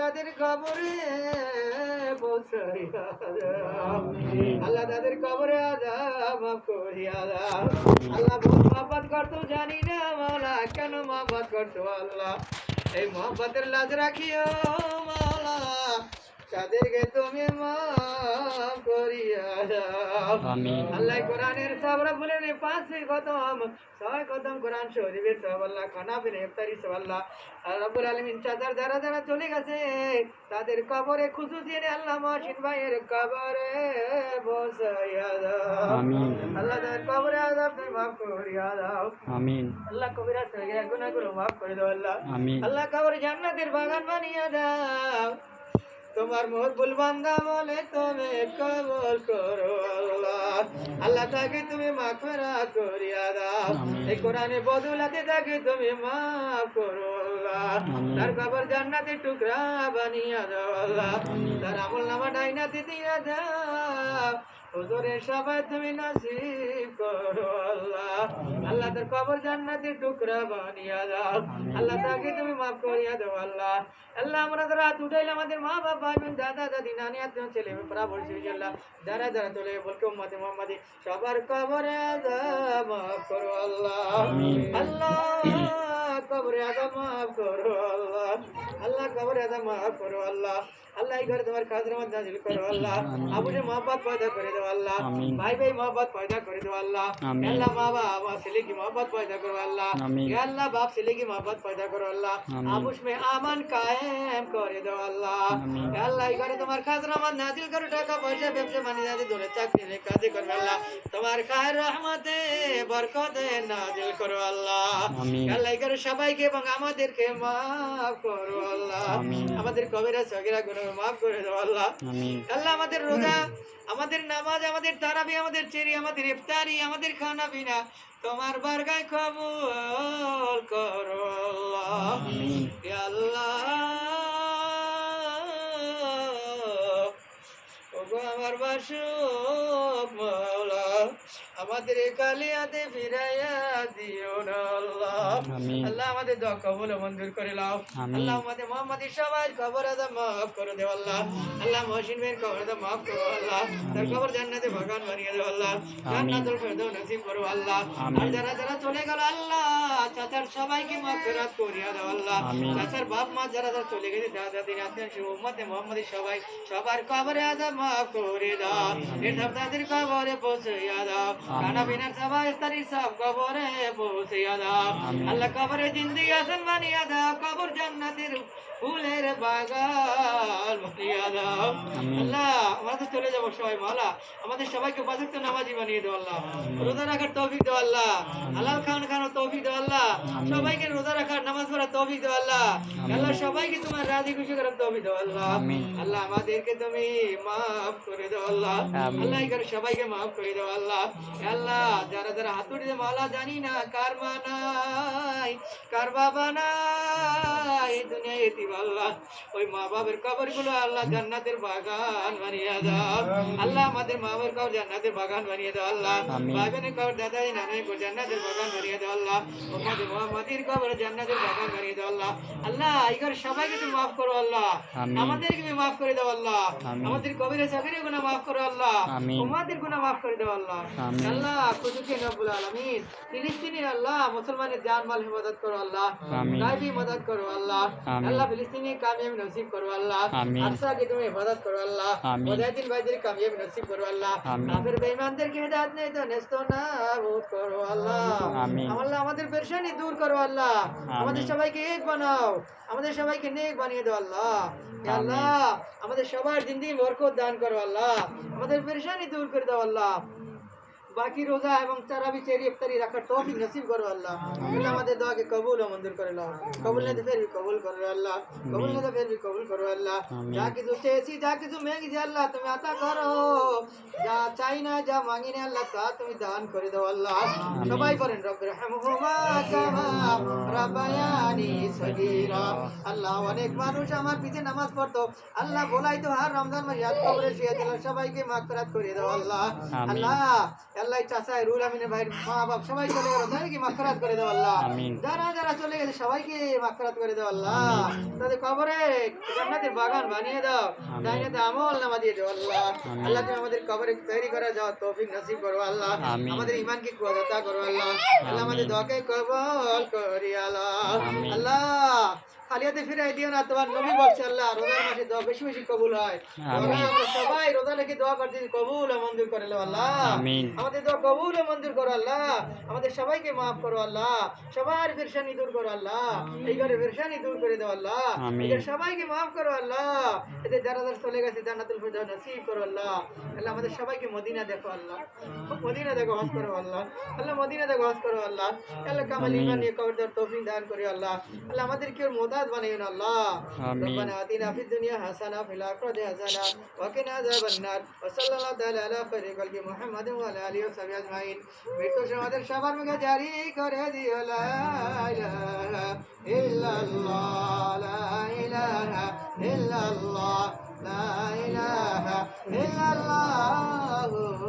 তাদের কবরে পৌঁছাইয়া দাও। আল্লাহ তাদের কবরে আযাব মাফ করিয়া দাও। আল্লাহ বহুত মহব্বত করতো জানি না মাওলা কেন মহব্বত করতো আল্লাহ এই মহব্বতের লাজ রাখিও মাওলা তাদেরকে তুমি মাফ করিয়া দাও। আল্লাহ কোরআনের সব রব্বুল পাঁচে খতম 6 খতম কোরআন শরীফের সব আল্লাহ খানা বিন ইফতারি সব আল্লাহ রব্বুল আলামিন চাচার যারা যারা চলে গেছে তাদের কবরে খুশুসিয়ানে আল্লাহ মহসিন ভাইয়ের কবরে বসাইয়া দাও। আমিন। আল্লাহ তাদের কবরে আযাব তুমি মাফ করিয়া দাও। আমিন। আল্লাহ কবিরা সগীরা গুনাহগুলো মাফ করে দাও আল্লাহ। আমিন। আল্লাহ কবরে জান্নাতের বাগান বানিয়ে দাও। তোমার মকবুল বান্দা বলে তুমি কবুল করো আল্লাহ। আল্লাহ তাকে তুমি মাগফিরাত করিয়া দাও। এই কোরআনে বদৌলতে তাকে তুমি মাফ করো আল্লাহ। তার কবর জান্নাতের টুকরা বানিয়ে দাও আল্লাহ। তার আমলনামা ডাইনাতে দিয়া দাও। হুজুরের সবাই তুমি নসিব করো আল্লাহ। আল্লাহ তার কবর জান্নাতের টুকরা বানিয়ে দাও। আল্লাহ তাকে তুমি মাফ করিয়া দাও আল্লাহ। আল্লাহ আমরা যারা রাত উঠাইলে আমাদের মা বাবা ভাই বোন দাদা দাদি নানি আত্মীয় ছেলে মেয়েরা বলছি আল্লাহ যারা যারা চলে বলকে উম্মতে মুহাম্মাদি সবার কবরে আযাব মাফ করো আল্লাহ। আল্লাহ কবরে আযাব মাফ করো আল্লাহ। আল্লাহ কবরে আযাব মাফ করো আল্লাহ। আল্লাহ এই ঘরে তোমার খাস রহমত নাযিল করো আল্লাহ। আবুলে मोहब्बत पैदा করে দাও আল্লাহ। ভাই ভাই मोहब्बत पैदा করে দাও আল্লাহ। আল্লাহ মা বাবা ছেলে की मोहब्बत पैदा करो अल्लाह। या अल्लाह बाप ছেলে की मोहब्बत पैदा करो अल्लाह। आबुश में आमन कायम করে দাও আল্লাহ। या अल्लाह এই ঘরে তোমার খাস রহমত নাযিল করো টাকা পয়সা ব্যবসা বাণিজ্যে দৌলত চাকরি কাজে করবে আল্লাহ। তোমার খায়ের রহমতে বরকতে নাযিল করো আল্লাহ। या अल्लाह এই ঘরে সবাইকে এবং আমাদেরকে maaf করো আল্লাহ। আমাদের কবিরা সগীরা গুনাহ maaf করে দাও আল্লাহ। আল্লাহ আমাদের রোজা আমাদের নামাজ আমাদের তারাবি আমাদের চেরি আমাদের ইফতারি আমাদের খানা পিনা তোমার বারগায় কবুল করো আল্লাহ। ইয়া আল্লাহ ওগো আমার বাসুক মাওলা আমাদের কালিয়াতে ফিরাইয়া দিও না আল্লাহ। আল্লাহ আমাদের দোয়া কবুল ও মঞ্জুর করে নাও আল্লাহ। আমাদের মুহাম্মাদি সবার কবর আযাব maaf করে দাও আল্লাহ। আল্লাহ মহসিন ভাইয়ের কবর আযাব maaf করো আল্লাহ। তার কবর জান্নাতে বাগান বানিয়ে দাও আল্লাহ। জান্নাতুল ফেরদাউস নসিব করো আল্লাহ। আর যারা যারা চলে গেল আল্লাহ চাচার সবাইকে মাগফিরাত করিয়া দাও আল্লাহ। চাচার বাপ মা যারা যারা চলে গেছে দাদা দাদি আত্মীয় উম্মতে মুহাম্মাদি সবাই সবার কবর আযাব maaf করে দাও। এর তাদের কবরে পৌঁছাইয়া দাও। খানা পিনার সবাই ইফতারি সব কবরে পৌঁছাইয়া দাও আল্লাহ। কবরে জিন্দেগি হাসান বানিয়ে দাও। কবর জান্নাতের ফুলের বাগান বানিয়ে দাও আল্লাহ। আমরা তো চলে যাবো সবাই মাওলা আমাদের সবাইকে পাঁচ ওয়াক্ত নামাজি বানিয়ে দাও আল্লাহ। রোজা রাখার তৌফিক দাও আল্লাহ। হালাল খাওয়ার তৌফিক দাও আল্লাহ। সবাইকে রোজা রাখার নামাজ পড়ার তৌফিক দাও আল্লাহ। আল্লাহ সবাইকে তোমার রাজি খুশি করার তৌফিক দাও আল্লাহ। আল্লাহ আমাদেরকে তুমি maaf করে দাও আল্লাহ। আল্লাহ এই করে সবাইকে maaf করে দাও আল্লাহ। আল্লাহ যারা যারা হাত তুলে মাওলা জানি না কার মা নাই কার বাবা নাই দুনিয়ায় এতিম আল্লাহ ওই মা বাবার কবরগুলো আল্লাহ জান্নাতের বাগান বানিয়ে দাও আল্লাহ। আমাদের মা বাবার কবর জান্নাতের বাগান বানিয়ে দাও আল্লাহ। ভাই বোনের কবর দাদা নানার কবর জান্নাতের বাগান বানিয়ে দাও আল্লাহ। উম্মতে মুহাম্মাদির কবর জান্নাতের বাগান বানিয়ে দাও আল্লাহ। আল্লাহ এই করে সবাইকে তুমি maaf করো আল্লাহ। আমাদেরকে তুমি maaf করে দাও আল্লাহ। আমাদের কবিরা সগীরা গুনাহ maaf করো আল্লাহ। উম্মতের গুনাহ maaf করে দাও আল্লাহ। আল্লাহ খুদুকে রব্বুল আলামিন ফিলিস্তিনের আল্লাহ মুসলমানের জান মাল হিফাজত করো আল্লাহ। গায়বী মদদ করো আল্লাহ। আল্লাহ ফিলিস্তিনি কামিয়াবি নসিব করো আল্লাহ। আকসা की তুমি হিফাজত করো আল্লাহ। মুজাহিদিন ভাইদের কামিয়াবি নসিব করো আল্লাহ। কাফের বেঈমানদেরকে হিদায়াত নেই তো নেস্ত নাবুদ করো আল্লাহ। আল্লাহ আমাদের পেরেশানি দূর করো আল্লাহ। আমাদের সবাইকে এক বানাও। আমাদের সবাইকে নেক বানিয়ে দাও আল্লাহ। ইয়া আল্লাহ আমাদের সবার জিন্দেগি বরকত দান করো আল্লাহ। আমাদের পেরেশানি দূর করে দাও আল্লাহ। বাকি রোজা এবং তারাবি চেরি ইফতারি রাখার তৌফিক নসিব করো আল্লাহ। আল্লাহ আমাদের দোয়াকে কবুল ও মঞ্জুর করে নাও। কবুল না তো ফির भी কবুল করো আল্লাহ। কবুল না তো ফির भी কবুল করো আল্লাহ। যা কিছু চেয়েছি যা কিছু মেগেছি আল্লাহ তুমি আতা করো। যা চাই না যা মাগি না আল্লাহ তা তুমি দান করে দাও আল্লাহ। সবাই করেন রব্বির রহমহুমা কামা রাব্বায়ানি সগীরা। আল্লাহ অনেক মানুষ আমার পিছে নামাজ পড়তো আল্লাহ বলাই তো আর রমজান মাসে আজ কবরে শুয়ে দিল সবাইকে মাগফিরাত করে দাও আল্লাহ। আল্লাহ আল্লাহ চাচা রুল আমিনের ভাইয়ের মা বাপ সবাই চলে গেল, তাদেরকে মাগফিরাত করে দাও আল্লাহ। যারা যারা চলে গেছে সবাইকে মাগফিরাত করে দাও আল্লাহ। তাদের কবরে জান্নাতের বাগান বানিয়ে দাও, জান্নাতে আমল নামা দিয়ে দাও আল্লাহ। আল্লাহ তুমি আমাদের কবরে তৈরি করে যাও, তৌফিক নসিব করো আল্লাহ। আমাদের ঈমানকে কুয়াদাতা করো আল্লাহ। আল্লাহ আমাদের দোয়াকে কবুল করি আল্লাহ। আল্লাহ খালিয়াতে ফিরাই দিও না, তোমার নবী বলছে আল্লাহ রোজার মাসে দোয়া বেশি বেশি কবুল হয়। আমরা সবাই রোজা রেখে দোয়া করতে কবুল ও মঞ্জুর করে নাও আল্লাহ। আমাদের দোয়া কবুল ও মঞ্জুর করো আল্লাহ। আমাদের সবাইকে মাফ করো আল্লাহ, সবার পেরেশানি দূর করো আল্লাহ, এই ঘরে পেরেশানি দূর করে দাও আল্লাহ। এদের সবাইকে মাফ করো আল্লাহ, এদের যারা যারা চলে গেছে জান্নাতুল ফিরদাউস নসিব করো আল্লাহ। আল্লাহ আমাদের সবাইকে মদিনা দেখো আল্লাহ, মদিনা দেখো হজ করো আল্লাহ। আল্লাহ মদিনা দেখো হজ করো আল্লাহ। আল্লাহ কামাল ঈমান নিয়ে কবর দেওয়ার তৌফিক দান করো আল্লাহ। আল্লাহ আমাদের কেউ মোতাজ বানিও না আল্লাহ। ربنا آتنا في الدنيا حسنة وفي الآخرة حسنة وقنا عذاب النار وصلى الله تعالى على خير خلق محمد وعلى آله وصحبه أجمعين। মৃত্যু সমাদের সবার মুখে জারি করে দিও লা ইলাহা ইল্লাল্লাহ, লা ইলাহা ইল্লাল্লাহ, লা ইলাহা ইল্লাল্লাহ।